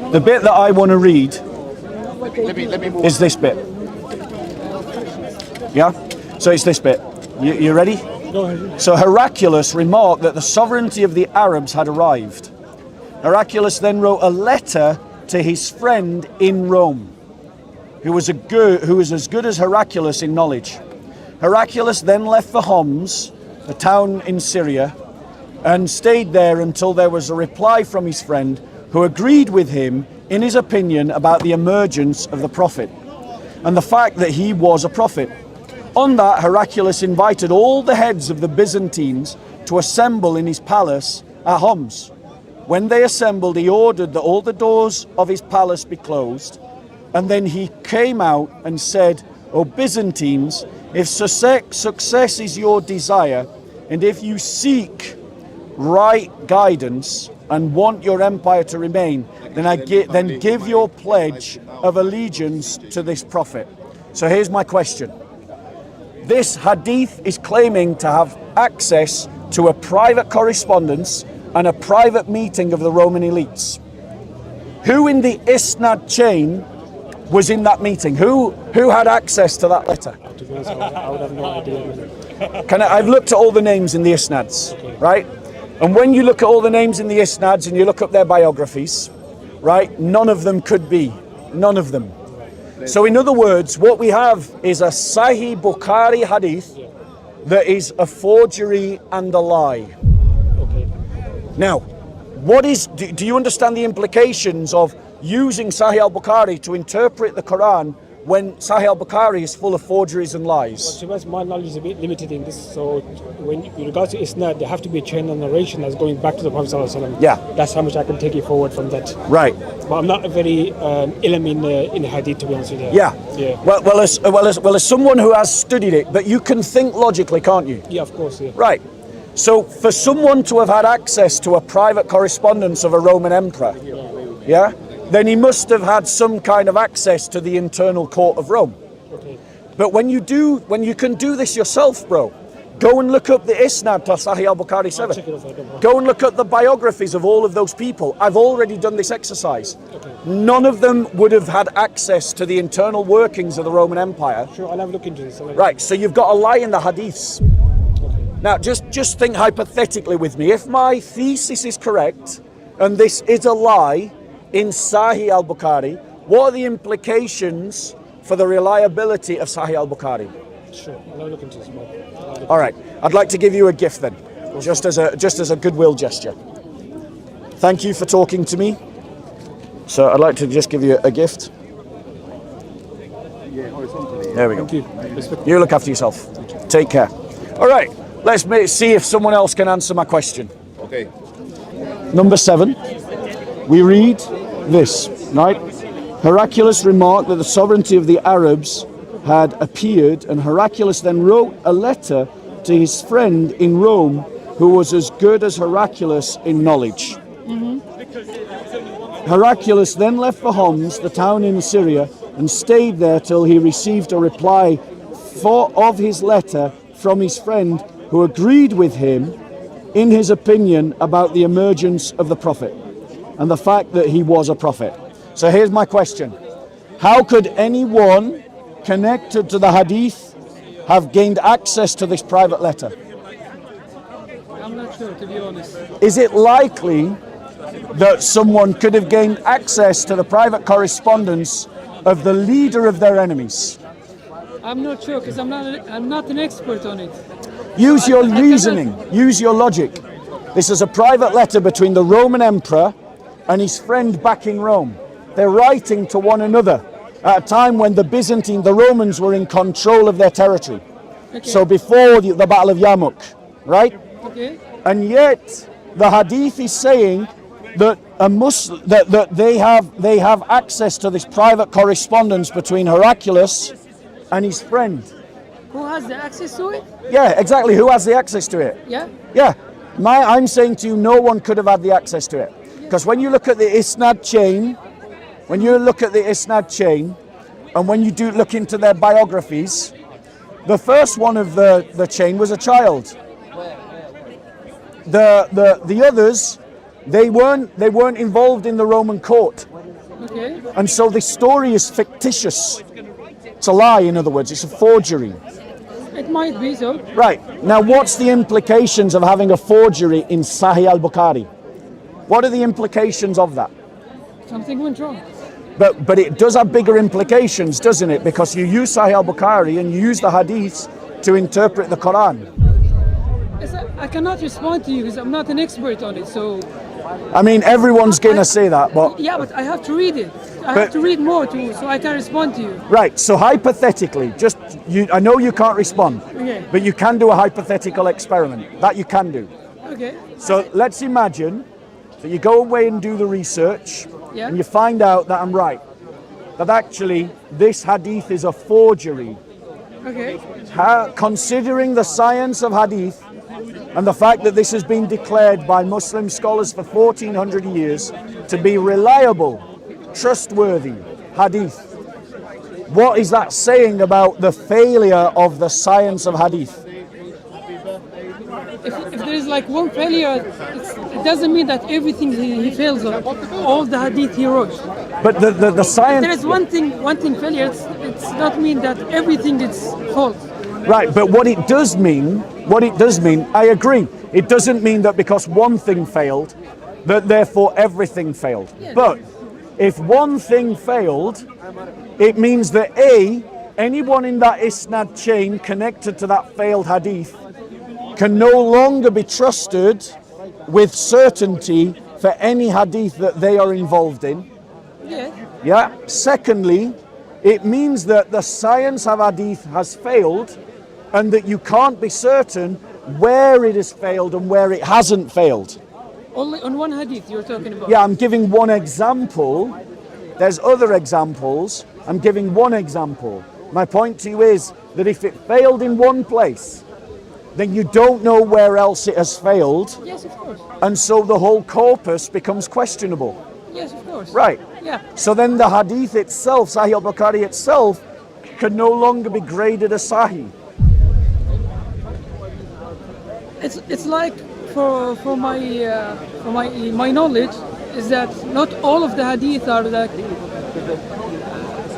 The bit that I want to read is this bit. Yeah? So it's this bit. You ready? Go ahead. So Heraclius remarked that the sovereignty of the Arabs had arrived. Heraclius then wrote a letter to his friend in Rome, who was as good as Heraclius in knowledge. Heraclius then left for Homs, a town in Syria, and stayed there until there was a reply from his friend, who agreed with him in his opinion about the emergence of the prophet and the fact that he was a prophet. On that, Heraclius invited all the heads of the Byzantines to assemble in his palace at Homs. When they assembled, he ordered that all the doors of his palace be closed, and then he came out and said, O Byzantines, if success is your desire, and if you seek right guidance and want your empire to remain, then give your pledge of allegiance to this prophet. So here's my question. This hadith is claiming to have access to a private correspondence and a private meeting of the Roman elites. Who in the Isnad chain was in that meeting? Who had access to that letter? To be honest, I would have no idea. I've looked at all the names in the Isnads, Okay. right? And when you look at all the names in the Isnads and you look up their biographies, right, none of them could be. None of them. So in other words, what we have is a Sahih Bukhari hadith that is a forgery and a lie. Okay. Now, do you understand the implications of using Sahih al-Bukhari to interpret the Quran when Sahih al-Bukhari is full of forgeries and lies? To be honest, my knowledge is a bit limited in this. So when in regards to Isnad, there have to be a chain of narration that's going back to the Prophet ﷺ. Yeah. That's how much I can take it forward from that. Right. But I'm not a very ilm in hadith, to be honest with you. Yeah. Yeah. Well, as someone who has studied it, but you can think logically, can't you? Yeah, of course. Yeah. Right. So for someone to have had access to a private correspondence of a Roman emperor, yeah, then he must have had some kind of access to the internal court of Rome. Okay. But when you can do this yourself, bro, go and look up the Isnad to Sahih al-Bukhari 7. Check it out, I don't know. Go and look at the biographies of all of those people. I've already done this exercise. Okay. None of them would have had access to the internal workings of the Roman Empire. Sure, I'll have a look into this. Right, so you've got a lie in the hadiths. Okay. Now, just think hypothetically with me. If my thesis is correct, and this is a lie in Sahih al-Bukhari, what are the implications for the reliability of Sahih al-Bukhari? Sure, I'll have a look into this. All right, I'd like to give you a gift then, just as a goodwill gesture. Thank you for talking to me. So I'd like to just give you a gift. There we go. Thank you. You look after yourself. Take care. All right, let's see if someone else can answer my question. Okay. Number 7, we read this, right? Heraclius remarked that the sovereignty of the Arabs had appeared, and Heraclius then wrote a letter to his friend in Rome, who was as good as Heraclius in knowledge. Heraclius then left for Homs, the town in Syria, and stayed there till he received a reply of his letter from his friend, who agreed with him in his opinion about the emergence of the prophet and the fact that he was a prophet. So here's my question. How could anyone connected to the hadith have gained access to this private letter? I'm not sure, to be honest. Is it likely that someone could have gained access to the private correspondence of the leader of their enemies? I'm not sure because I'm not an expert on it. Use your reasoning, use your logic. This is a private letter between the Roman emperor and his friend back in Rome. They're writing to one another at a time when the Romans were in control of their territory. Okay. So before the Battle of Yarmouk, right? Okay. And yet the hadith is saying that that they have access to this private correspondence between Heraclius and his friend. Who has the access to it? Yeah, exactly. Who has the access to it? Yeah. Yeah. I'm saying to you, no one could have had the access to it. Because when you look at the Isnad chain, and when you do look into their biographies, the first one of the chain was a child. The others, they weren't involved in the Roman court. Okay. And so the story is fictitious. It's a lie, in other words, it's a forgery. It might be so. Right, now what's the implications of having a forgery in Sahih al-Bukhari? What are the implications of that? Something went wrong. But it does have bigger implications, doesn't it? Because you use Sahih al-Bukhari and you use the Hadiths to interpret the Quran. I cannot respond to you because I'm not an expert on it. So I mean, everyone's going to say that, but... yeah, but I have to read it. I have to read more too, so I can respond to you. Right, so hypothetically, I know you can't respond, Okay. but you can do a hypothetical experiment. That you can do. Okay. So let's imagine that you go away and do the research, Yeah. and you find out that I'm right. That actually, this hadith is a forgery. Okay. Considering the science of hadith, and the fact that this has been declared by Muslim scholars for 1400 years to be reliable, trustworthy hadith. What is that saying about the failure of the science of hadith? If there is like one failure, it doesn't mean that everything he fails on. All the hadith he wrote. But the science... There is one thing failure. It's not mean that everything is false. Right, but what it does mean, I agree. It doesn't mean that because one thing failed, that therefore everything failed. Yeah. But if one thing failed, it means that anyone in that isnad chain connected to that failed hadith can no longer be trusted with certainty for any hadith that they are involved in. Yeah. Yeah. Secondly, it means that the science of hadith has failed and that you can't be certain where it has failed and where it hasn't failed. Only on one hadith you're talking about. Yeah, I'm giving one example. There's other examples. I'm giving one example. My point to you is that if it failed in one place, then you don't know where else it has failed. Yes, of course. And so the whole corpus becomes questionable. Yes, of course. Right. Yeah. So then the hadith itself, Sahih al-Bukhari itself, can no longer be graded as Sahih. It's like for my knowledge is that not all of the hadith are like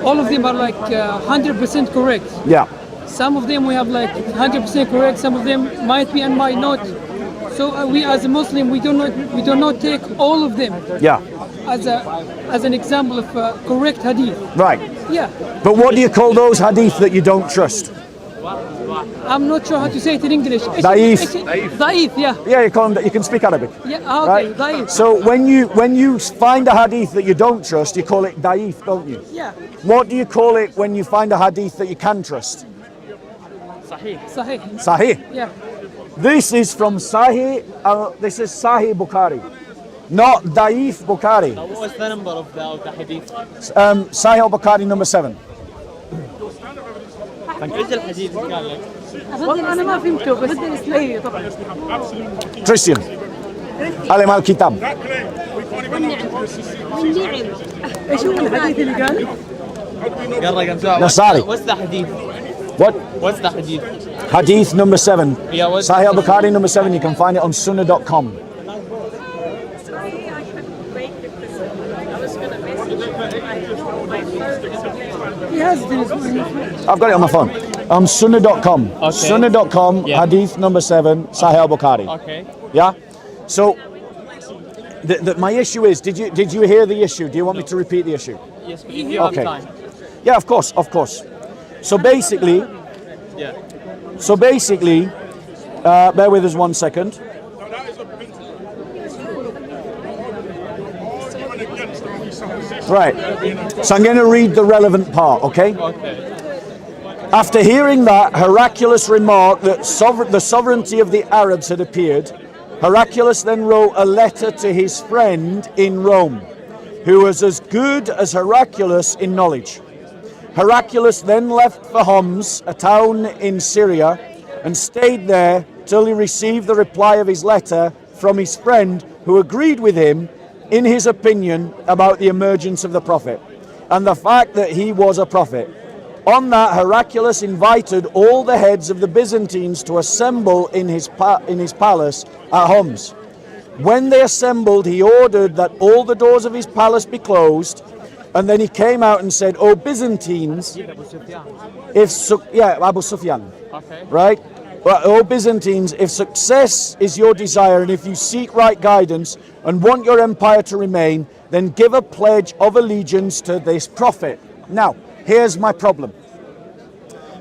all of them are like 100% correct. Yeah. Some of them we have like 100% correct. Some of them might be and might not. So we as a Muslim we do not take all of them Yeah. as an example of correct hadith. Right. Yeah. But what do you call those hadith that you don't trust? I'm not sure how to say it in English. Da'if. Da'if, yeah. Yeah, you can speak Arabic. Yeah, okay, Right? da'if. So when you find a hadith that you don't trust, you call it da'if, don't you? Yeah. What do you call it when you find a hadith that you can trust? Sahih. Sahih. Yeah. This is from Sahih. This is Sahih Bukhari, not Da'if Bukhari. What was the number of the hadith? Sahih Bukhari number 7. ايش الحديث قال لك؟ والله انا ما فهمته بس ايه طبعا. Christian. علم الكتاب. ايش هو الحديث اللي قال؟ قال رقم سؤال. Nasari. What's the hadith? What? What's the hadith? Hadith number 7. Yeah, what's Sahih Bukhari number 7. You can find it on sunnah.com. He has this. I've got it on my phone. Sunnah.com. Okay. Sunnah.com, Yeah. Hadith number 7, Sahih Bukhari. Okay. Yeah? So, my issue is, did you hear the issue? Do you want me to repeat the issue? Yes, if you have Okay. time. Yeah, of course. So basically, Yeah. bear with us 1 second. Right. So I'm going to read the relevant part, okay? Okay. After hearing that Heraclius remarked that the sovereignty of the Arabs had appeared, Heraclius then wrote a letter to his friend in Rome, who was as good as Heraclius in knowledge. Heraclius then left for Homs, a town in Syria, and stayed there till he received the reply of his letter from his friend, who agreed with him in his opinion about the emergence of the prophet and the fact that he was a prophet. On that, Heraclius invited all the heads of the Byzantines to assemble in his palace at Homs. When they assembled, he ordered that all the doors of his palace be closed And then he came out and said, "O Byzantines, Abu Sufyan. Abu Sufyan, Okay. right? But, O Byzantines, if success is your desire and if you seek right guidance and want your empire to remain, then give a pledge of allegiance to this prophet." Now, here's my problem.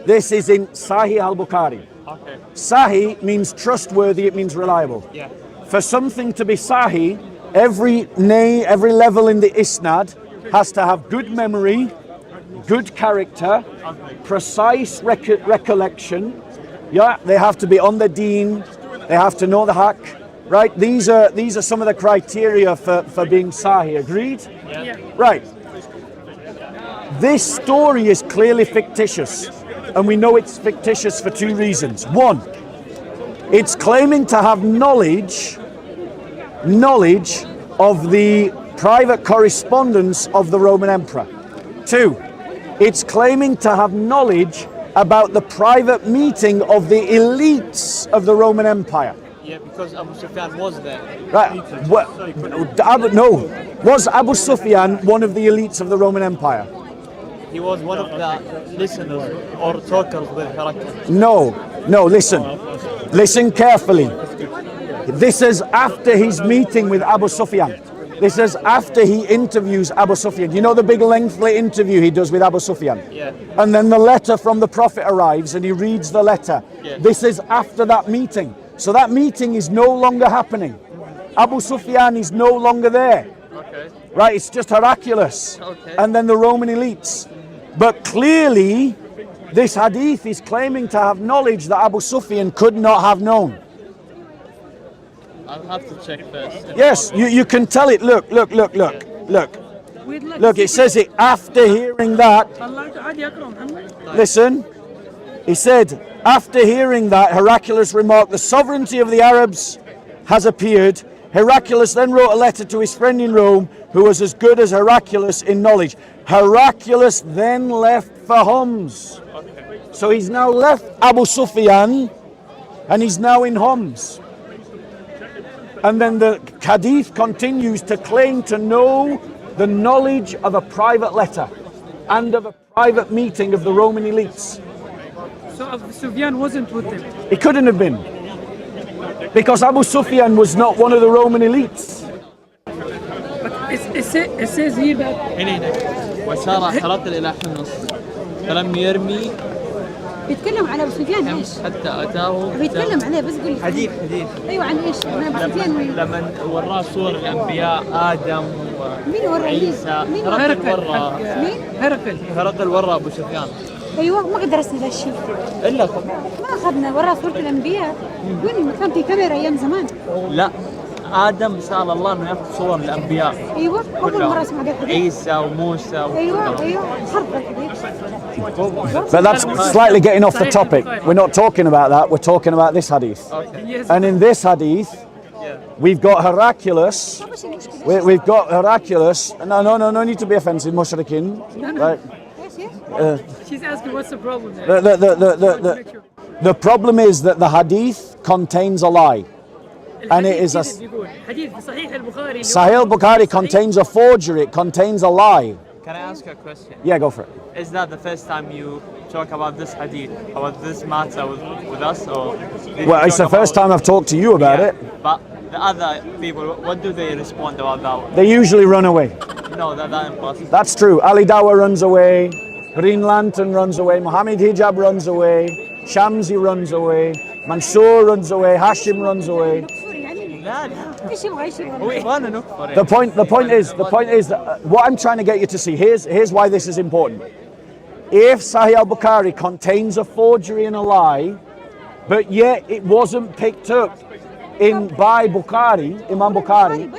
This is in Sahih al-Bukhari. Okay. Sahih means trustworthy, it means reliable. Yeah. For something to be Sahih, every level in the isnad has to have good memory, good character, precise recollection. Yeah, they have to be on the deen, they have to know the haqq, right? These are some of the criteria for being Sahih. Agreed? Yeah. Right. This story is clearly fictitious, and we know it's fictitious for two reasons. One, it's claiming to have knowledge of the private correspondence of the Roman Emperor. Two, it's claiming to have knowledge about the private meeting of the elites of the Roman Empire. Yeah, because Abu Sufyan was there. Right. Was Abu Sufyan one of the elites of the Roman Empire? He was one of the listeners or talkers with Herakles. No, listen carefully. This is after his meeting with Abu Sufyan. This is after he interviews Abu Sufyan. You know the big lengthy interview he does with Abu Sufyan? Yeah. And then the letter from the Prophet arrives and he reads the letter. Yeah. This is after that meeting. So that meeting is no longer happening. Abu Sufyan is no longer there. Okay. Right, it's just Heraclius. Okay. And then the Roman elites. But clearly, this hadith is claiming to have knowledge that Abu Sufyan could not have known. I'll have to check first. Yes, you can tell it. Look. Look, it says it after hearing that. Listen, he said, after hearing that, Heraclius remarked, "The sovereignty of the Arabs has appeared." Heraclius then wrote a letter to his friend in Rome, who was as good as Heraclius in knowledge. Heraclius then left for Homs. So he's now left Abu Sufyan, and he's now in Homs. And then the hadith continues to claim to know the knowledge of a private letter and of a private meeting of the Roman elites. So Abu Sufyan wasn't with them. It couldn't have been, because Abu Sufyan was not one of the Roman elites. But it says here that هنا وسار هرقل إلى حمص فلم يرمي بيتكلم على ابو سفيان ايش؟ حتى أتاه بيتكلم عليه بس قول لي. حديث ايوه عن ايش؟ عن ابو سفيان. لما وراه صور الأنبياء آدم مين ورا وعيسى. مين؟ هرقل وراه. مين؟ هرقل وراه أبو سفيان. ايوه ما درسنا ذا الشيء. إلا ما اخذنا وراه صورة الانبياء. وين ما كان في كاميرا ايام زمان. لا آدم سأل الله إنه ياخذ صور الأنبياء. ايوه اول مرة اسمع هذا الحديث. عيسى وموسى. ايوه حرف الحديث. But that's slightly getting off the topic. We're not talking about that. We're talking about this hadith. Okay. And in this hadith, we've got Heraclius. We've got Heraclius. No need to be offensive, mushrikin. Right? she's asking what's the problem there. The problem is that the hadith contains a lie. And it is a Sahih al-Bukhari contains a forgery. It contains a lie. Can I ask you a question? Yeah, go for it. Is that the first time you talk about this hadith, about this matter with us, or? Well, it's the first time I've talked to you about it. But the other people, what do they respond about that one? They usually run away. No, that's impossible. That's true. Ali Dawa runs away. Green Lantern runs away. Mohammed Hijab runs away. Shamsi runs away. Mansoor runs away. Hashim runs away. لا لا ايش يبغى ايش يبغى؟ هو يبغانا نكفر. The point is that what I'm trying to get you to see, here's why this is important. If Sahih al-Bukhari contains a forgery and a lie, but yet it wasn't picked up by Bukhari, Imam Bukhari,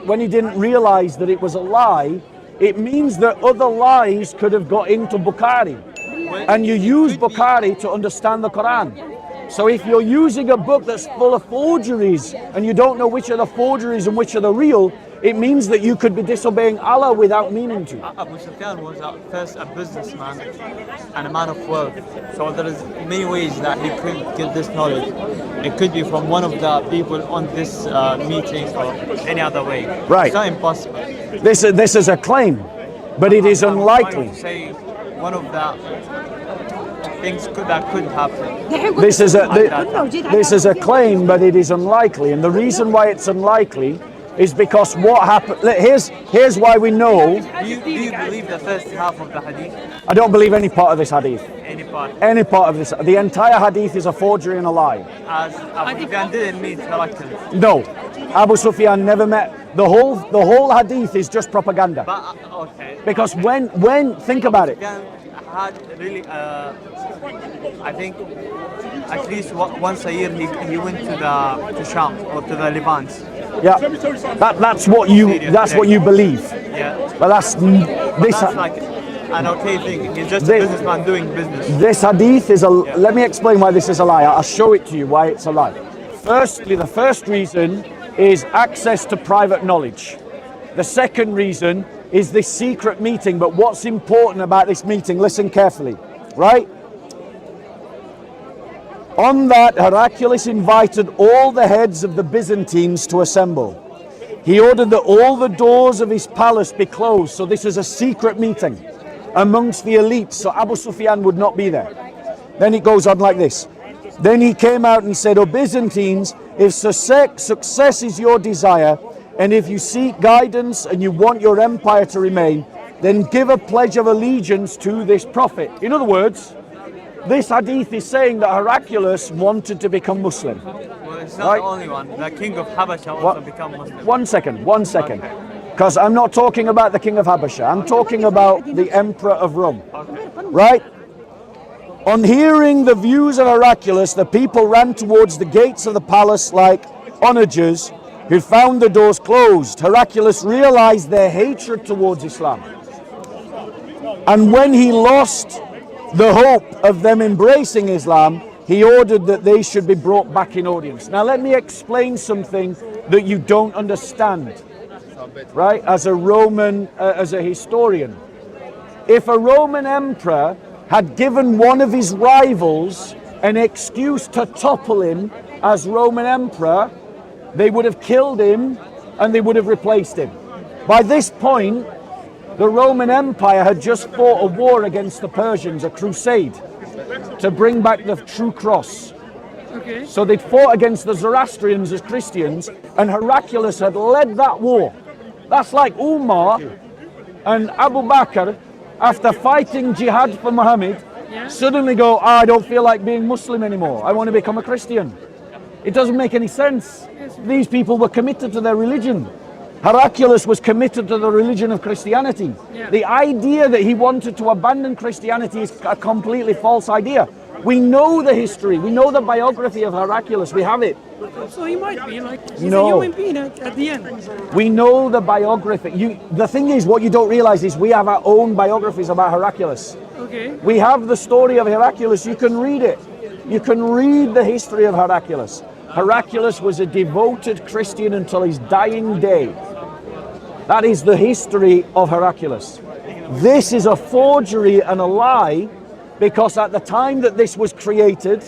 when he didn't realize that it was a lie, it means that other lies could have got into Bukhari. And you use Bukhari to understand the Quran. So if you're using a book that's full of forgeries and you don't know which are the forgeries and which are the real, it means that you could be disobeying Allah without meaning to. Abu Sufyan was first a businessman and a man of wealth. So there is many ways that he could get this knowledge. It could be from one of the people on this meeting or any other way. Right. It's not impossible. This is a claim. But it is I'm trying unlikely. to say one of the things that could happen. This is a claim, but it is unlikely. And the reason why it's unlikely is because what happened. Here's why we know. Do you believe the first half of the hadith? I don't believe any part of this hadith. Any part? Any part of this. The entire hadith is a forgery and a lie. As Abu Sufyan didn't meet Heraklius. No, Abu Sufyan never met. The whole hadith is just propaganda. But okay. Because when think about it. Sufyan had really, I think, at least once a year he went to Sham or to the Levant. Yeah, that's what you believe. Yeah. But that's like an okay thing. He's just a businessman doing business. This hadith is a. Let me explain why this is a lie. I'll show it to you why it's a lie. Firstly, the first reason is access to private knowledge. The second reason is this secret meeting. But what's important about this meeting? Listen carefully, right? On that, Heraclius invited all the heads of the Byzantines to assemble. He ordered that all the doors of his palace be closed. So this is a secret meeting amongst the elites. So Abu Sufyan would not be there. Then it goes on like this. Then he came out and said, "O Byzantines, if success is your desire, and if you seek guidance and you want your empire to remain, then give a pledge of allegiance to this prophet." In other words, this hadith is saying that Heraclius wanted to become Muslim. Well, it's not the only one. The king of Habasha also became Muslim. One second. Because I'm not talking about the king of Habasha. I'm talking about the emperor of Rome. Right? On hearing the views of Heraclius, the people ran towards the gates of the palace like onagers who found the doors closed. Heraclius realized their hatred towards Islam. And when he lost the hope of them embracing Islam, he ordered that they should be brought back in audience. Now let me explain something that you don't understand, right? As a Roman, as a historian. If a Roman emperor had given one of his rivals an excuse to topple him as Roman emperor, they would have killed him and they would have replaced him. By this point, the Roman Empire had just fought a war against the Persians, a crusade, to bring back the true cross. Okay. So they'd fought against the Zoroastrians as Christians, and Heraclius had led that war. That's like Umar and Abu Bakr, after fighting jihad for Muhammad, suddenly go, I don't feel like being Muslim anymore. I want to become a Christian. It doesn't make any sense. These people were committed to their religion. Heraclius was committed to the religion of Christianity. Yeah. The idea that he wanted to abandon Christianity is a completely false idea. We know the history, we know the biography of Heraclius, we have it. So he might be like he's No. a human being at the end. We know the biography. The thing is, what you don't realize is we have our own biographies about Heraclius. Okay. We have the story of Heraclius, you can read it. You can read the history of Heraclius. Heraclius was a devoted Christian until his dying day. That is the history of Heraclius. This is a forgery and a lie, because at the time that this was created,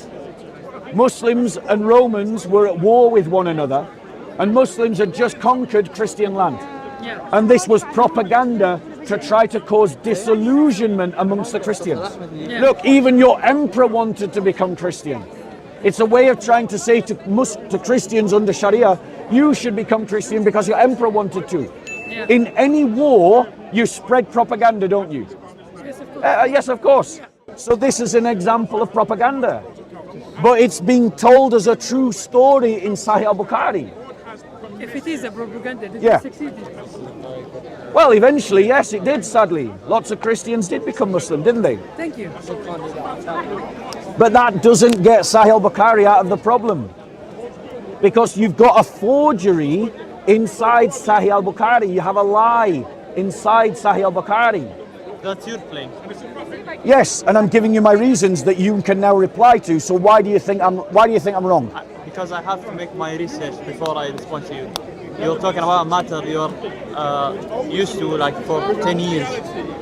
Muslims and Romans were at war with one another, and Muslims had just conquered Christian land. Yeah. And this was propaganda to try to cause disillusionment amongst the Christians. Yeah. Look, even your emperor wanted to become Christian. It's a way of trying to say to Christians under Sharia, you should become Christian because your emperor wanted to. Yeah. In any war, you spread propaganda, don't you? Yes, of course. Yes, of course. So this is an example of propaganda. But it's being told as a true story in Sahih al-Bukhari. If it is a propaganda, did Yeah. it succeed? Well, eventually, yes, it did, sadly. Lots of Christians did become Muslim, didn't they? Thank you. But that doesn't get Sahih al-Bukhari out of the problem. Because you've got a forgery inside Sahih al-Bukhari. You have a lie inside Sahih al-Bukhari. That's your claim. Yes, and I'm giving you my reasons that you can now reply to. So why do you think I'm wrong? Because I have to make my research before I respond to you. You're talking about a matter you're used to like for 10 years,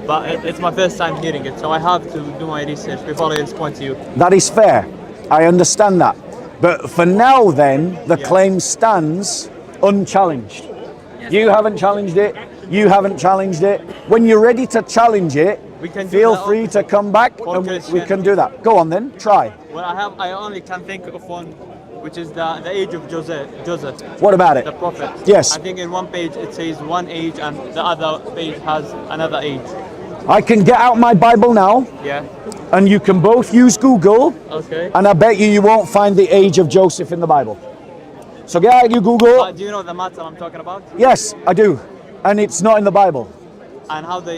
but it's my first time hearing it, so I have to do my research before I respond to you. That is fair. I understand that. But for now then, the claim stands unchallenged. You haven't challenged it. You haven't challenged it. When you're ready to challenge it, We can do feel that free to come back for and we Christianity. can do that. Go on then, try. Well, I only can think of one, which is the age of Joseph, What about it? the prophet. Yes. I think in one page it says one age and the other page has another age. I can get out my Bible now, Yeah. and you can both use Google, Okay. and I bet you won't find the age of Joseph in the Bible. So get out your Google. Do you know the matter I'm talking about? Yes, I do. And it's not in the Bible. And how do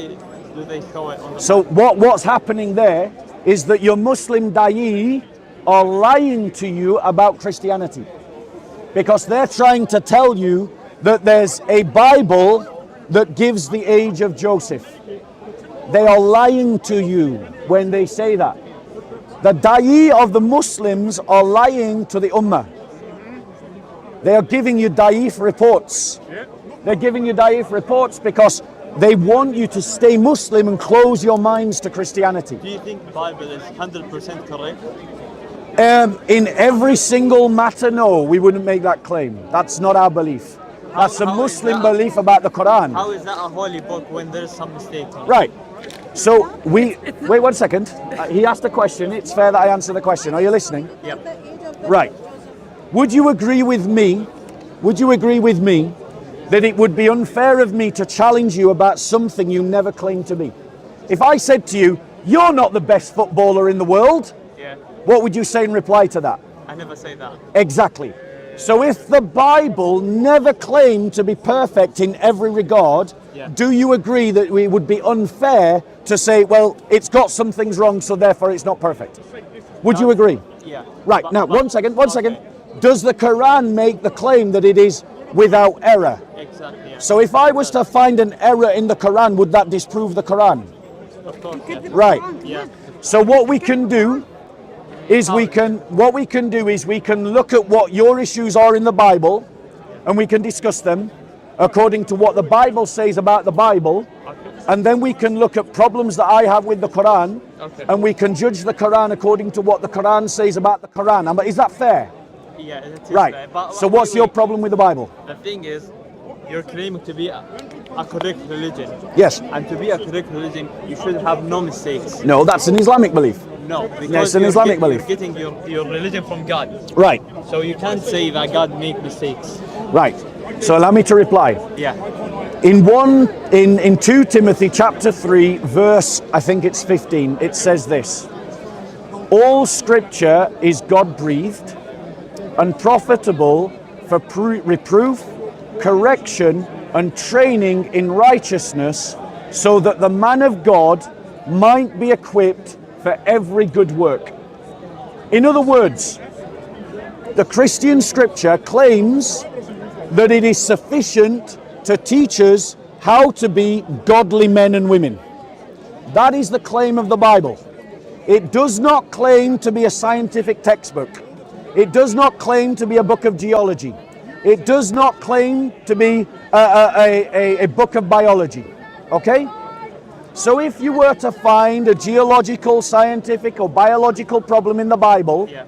they show it on the So what's happening there is that your Muslim da'i are lying to you about Christianity, because they're trying to tell you that there's a Bible that gives the age of Joseph. They are lying to you when they say that. The da'i of the Muslims are lying to the ummah. They are giving you da'if reports. They're giving you da'if reports because they want you to stay Muslim and close your minds to Christianity. Do you think the Bible is 100% correct? In every single matter, no, we wouldn't make that claim. That's not our belief. That's a how is Muslim that? belief about the Quran. How is that a holy book when there's some mistake? Right. So wait 1 second. He asked a question. It's fair that I answer the question. Are you listening? Yep. Right. Would you agree with me? Would you agree with me that it would be unfair of me to challenge you about something you never claimed to be? If I said to you, "You're not the best footballer in the world," Yeah. what would you say in reply to that? I never say that. Exactly. So if the Bible never claimed to be perfect in every regard, Yeah. do you agree that it would be unfair to say, well, it's got some things wrong, so therefore it's not perfect? Would you agree? Yeah. Right, now, one second. Does the Quran make the claim that it is without error? Exactly. Yeah. So if I was to find an error in the Quran, would that disprove the Quran? Of course. Yeah. Right. Yeah. So what we can do is we can look at what your issues are in the Bible, and we can discuss them according to what the Bible says about the Bible, and then we can look at problems that I have with the Quran, Okay. and we can judge the Quran according to what the Quran says about the Quran. Is that fair? Yeah. It is Right. fair. But So what's your wait. problem with the Bible? The thing is, you're claiming to be a correct religion. Yes. And to be a correct religion, you should have no mistakes. No, that's an Islamic belief. No, because it's an Islamic belief. You're getting your religion from God. Right. So you can't say that God make mistakes. Right. So allow me to reply. Yeah. In 2 Timothy chapter 3, verse, I think it's 15, it says this: all scripture is God-breathed and profitable for reproof, correction, and training in righteousness, so that the man of God might be equipped for every good work. In other words, the Christian scripture claims that it is sufficient to teach us how to be godly men and women. That is the claim of the Bible. It does not claim to be a scientific textbook. It does not claim to be a book of geology. It does not claim to be a book of biology. Okay? So if you were to find a geological, scientific, or biological problem in the Bible, Yeah.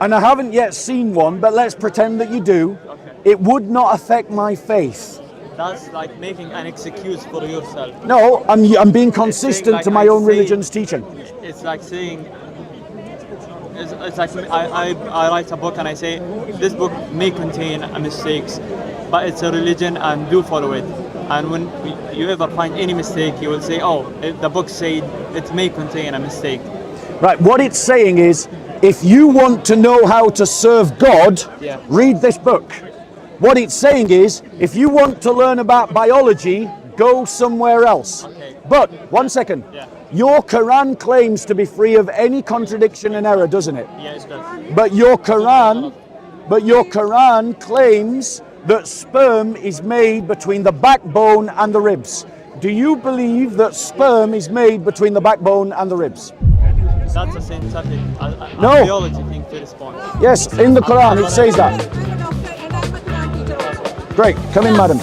and I haven't yet seen one, but let's pretend that you do, it would not affect my faith. That's like making an excuse for yourself. No, I'm being consistent like to my I own say- religion's teaching. It's like saying, it's like I write a book and I say, this book may contain mistakes, but it's a religion and do follow it. And when you ever find any mistake, you will say, oh, the book said it may contain a mistake. Right, what it's saying is, if you want to know how to serve God, Yeah. read this book. What it's saying is, if you want to learn about biology, go somewhere else. Okay. But, 1 second, Yeah. your Quran claims to be free of any contradiction and error, doesn't it? Yeah, it does. But your Quran claims that sperm is made between the backbone and the ribs. Do you believe that sperm is made between the backbone and the ribs? That's a scientific, No. a biology thing to respond. Yes, in the Quran it says that. Great, come in, madam.